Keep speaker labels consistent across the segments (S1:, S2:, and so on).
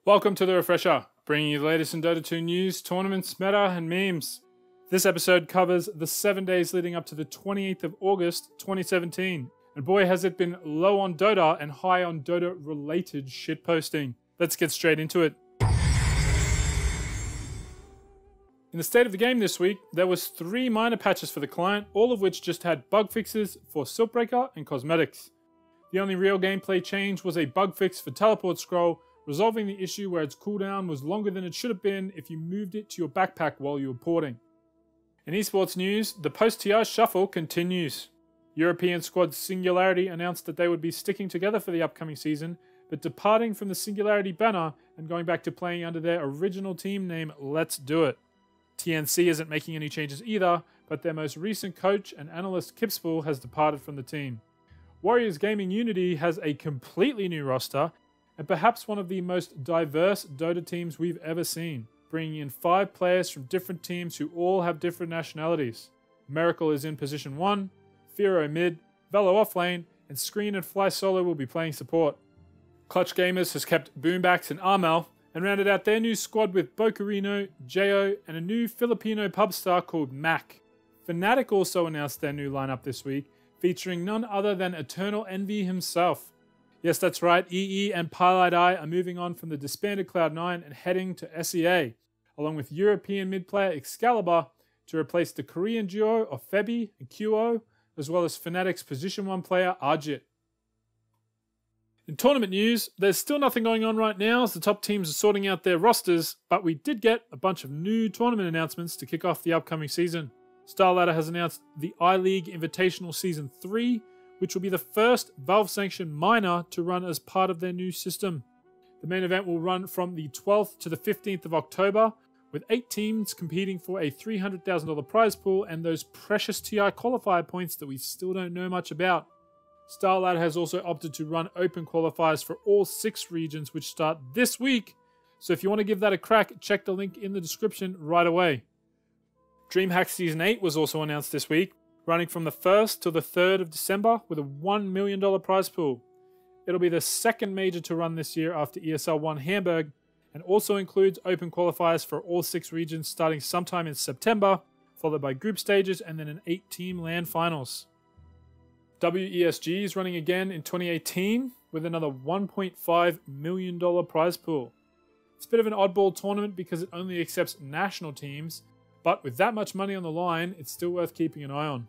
S1: Welcome to The Refresher, bringing you the latest in Dota 2 news, tournaments, meta, and memes. This episode covers the 7 days leading up to the 28th of August, 2017. And boy has it been low on Dota and high on Dota-related shitposting. Let's get straight into it. In the state of the game this week, there was 3 minor patches for the client, all of which just had bug fixes for Siltbreaker and cosmetics. The only real gameplay change was a bug fix for Teleport Scroll, resolving the issue where its cooldown was longer than it should have been if you moved it to your backpack while you were porting. In esports news, the post-TI shuffle continues. European squad Singularity announced that they would be sticking together for the upcoming season, but departing from the Singularity banner and going back to playing under their original team name Let's Do It. TNC isn't making any changes either, but their most recent coach and analyst Kipspool has departed from the team. Warriors Gaming Unity has a completely new roster, and perhaps one of the most diverse Dota teams we've ever seen, bringing in 5 players from different teams who all have different nationalities. Miracle is in position 1, Firo mid, Velo offlane, and Screen and Fly Solo will be playing support. Clutch Gamers has kept Boombacks and Armel, and rounded out their new squad with Bocarino, Jo, and a new Filipino pub star called Mac. Fnatic also announced their new lineup this week, featuring none other than Eternal Envy himself. Yes, that's right, EE and Pilot Eye are moving on from the disbanded Cloud9 and heading to SEA, along with European mid-player Excalibur to replace the Korean duo of Febi and QO, as well as Fnatic's Position 1 player Arjit. In tournament news, there's still nothing going on right now as the top teams are sorting out their rosters, but we did get a bunch of new tournament announcements to kick off the upcoming season. StarLadder has announced the I-League Invitational Season 3, which will be the first Valve-sanctioned minor to run as part of their new system. The main event will run from the 12th to the 15th of October, with 8 teams competing for a $300,000 prize pool and those precious TI qualifier points that we still don't know much about. StarLadder has also opted to run open qualifiers for all 6 regions, which start this week, so if you want to give that a crack, check the link in the description right away. DreamHack Season 8 was also announced this week, running from the 1st to the 3rd of December with a $1 million prize pool. It'll be the second major to run this year after ESL 1 Hamburg, and also includes open qualifiers for all 6 regions starting sometime in September, followed by group stages and then an 8-team LAN finals. WESG is running again in 2018 with another $1.5 million prize pool. It's a bit of an oddball tournament because it only accepts national teams, but with that much money on the line, it's still worth keeping an eye on.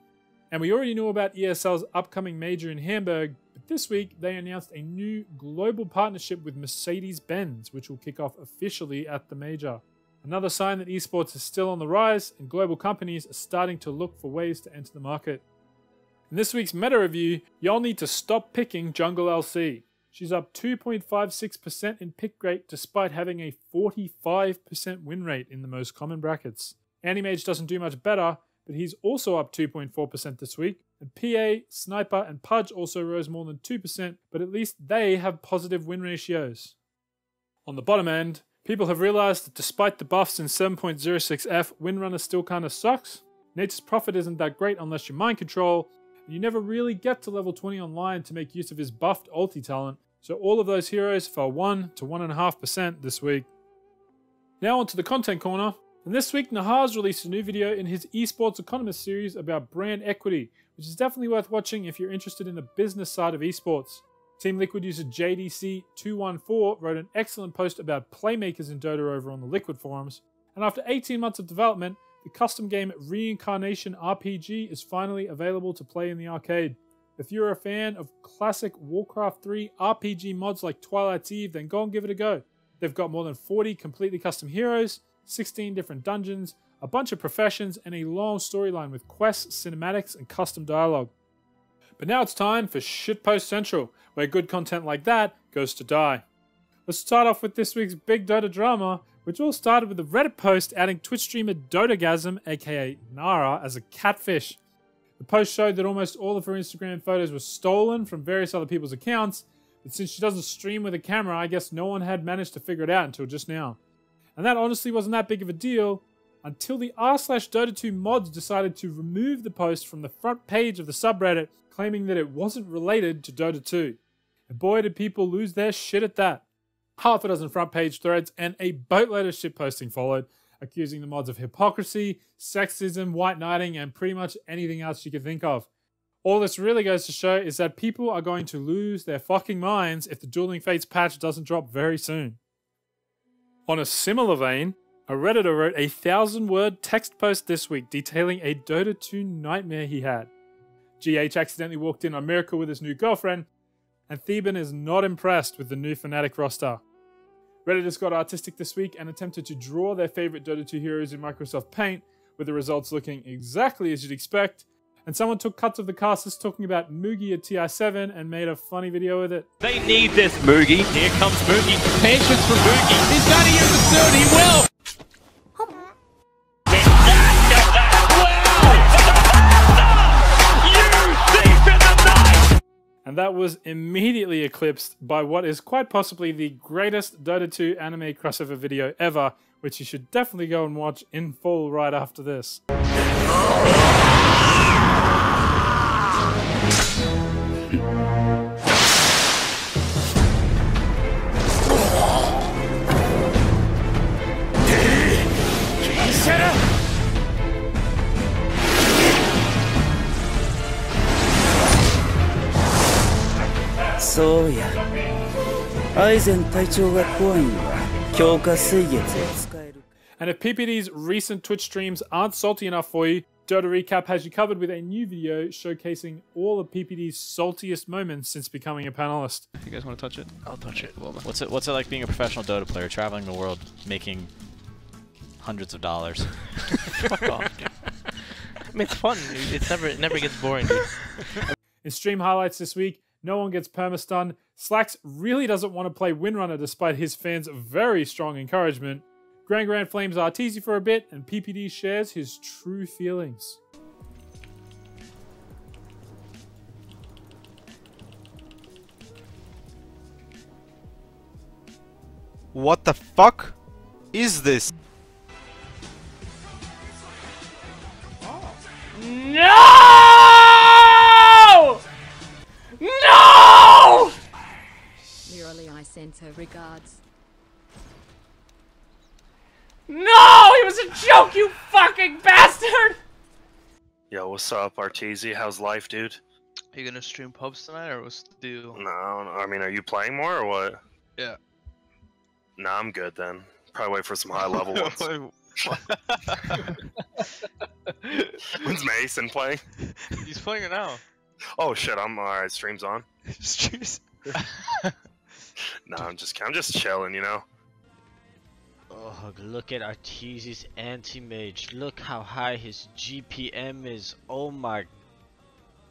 S1: And we already knew about ESL's upcoming major in Hamburg, but this week they announced a new global partnership with Mercedes-Benz, which will kick off officially at the major. Another sign that esports is still on the rise and global companies are starting to look for ways to enter the market. In this week's meta review, y'all need to stop picking Jungle LC. She's up 2.56% in pick rate despite having a 45% win rate in the most common brackets. Anti-Mage doesn't do much better, but he's also up 2.4% this week, and PA, Sniper, and Pudge also rose more than 2%, but at least they have positive win ratios. On the bottom end, people have realized that despite the buffs in 7.06F, Windrunner still kinda sucks. Nature's Prophet isn't that great unless you mind control, and you never really get to level 20 online to make use of his buffed ulti talent, so all of those heroes fell 1 to 1.5% this week. Now onto the content corner. And this week, Nahaz released a new video in his Esports Economist series about brand equity, which is definitely worth watching if you're interested in the business side of esports. Team Liquid user JDC214 wrote an excellent post about playmakers in Dota over on the Liquid forums, and after 18 months of development, the custom game Reincarnation RPG is finally available to play in the arcade. If you're a fan of classic Warcraft 3 RPG mods like Twilight's Eve, then go and give it a go. They've got more than 40 completely custom heroes, 16 different dungeons, a bunch of professions, and a long storyline with quests, cinematics, and custom dialogue. But now it's time for Shitpost Central, where good content like that goes to die. Let's start off with this week's big Dota drama, which all started with a Reddit post adding Twitch streamer Dotagasm, aka Nara, as a catfish. The post showed that almost all of her Instagram photos were stolen from various other people's accounts, but since she doesn't stream with a camera, I guess no one had managed to figure it out until just now. And that honestly wasn't that big of a deal until the r/Dota2 mods decided to remove the post from the front page of the subreddit, claiming that it wasn't related to Dota 2. And boy did people lose their shit at that. half a dozen front page threads, and a boatload of shitposting followed, accusing the mods of hypocrisy, sexism, white knighting, and pretty much anything else you could think of. All this really goes to show is that people are going to lose their fucking minds if the Dueling Fates patch doesn't drop very soon. On a similar vein, a Redditor wrote a 1,000-word text post this week detailing a Dota 2 nightmare he had. GH accidentally walked in on Miracle with his new girlfriend, and Theban is not impressed with the new Fnatic roster. Redditors got artistic this week and attempted to draw their favourite Dota 2 heroes in Microsoft Paint, with the results looking exactly as you'd expect, and someone took cuts of the casters talking about Moogie at TI7 and made a funny video with it.
S2: They need this, Moogie. Here comes Moogie. Patience for Moogie. He's got to use the suit. He will.
S1: And that was immediately eclipsed by what is quite possibly the greatest Dota 2 anime crossover video ever, which you should definitely go and watch in full right after this.
S3: So yeah.
S1: And if PPD's recent Twitch streams aren't salty enough for you, Dota Recap has you covered with a new video showcasing all of PPD's saltiest moments since becoming a panelist.
S4: If you guys want to touch it, I'll touch it.
S2: What's it like being a professional Dota player, traveling the world, making hundreds of dollars?
S4: Fuck off, dude. I mean, it's fun. Dude. It never gets boring, dude.
S1: In stream highlights this week, no one gets permastun. Slacks really doesn't want to play Windrunner despite his fans' very strong encouragement. Grand flames Arteezy for a bit, and PPD shares his true feelings.
S5: What the fuck is this?
S2: No! No!
S6: Merely I sent her regards.
S2: No! He was a joke, you fucking bastard!
S7: Yo, what's up, Arteezy? How's life, dude?
S4: Are you gonna stream pubs tonight, or what's the deal?
S7: No, I mean, are you playing more or what?
S4: Yeah.
S7: Nah, I'm good then. Probably wait for some high level ones. When's Mason playing?
S4: He's playing it now.
S7: Oh shit, I'm alright. Stream's on.
S4: Streams.
S7: Nah, I'm just chilling, you know.
S8: Oh, look at Arteezy's anti-mage. Look how high his GPM is. Oh my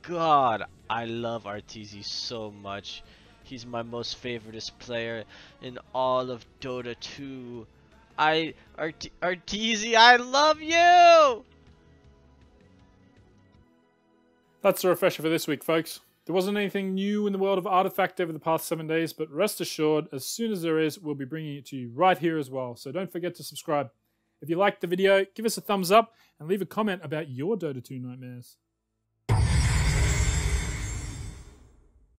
S8: god. I love Arteezy so much. He's my most favoriteest player in all of Dota 2. Arteezy, I love you!
S1: That's the refresher for this week, folks. There wasn't anything new in the world of Artifact over the past 7 days, but rest assured, as soon as there is, we'll be bringing it to you right here as well. So don't forget to subscribe. If you liked the video, give us a thumbs up and leave a comment about your Dota 2 nightmares.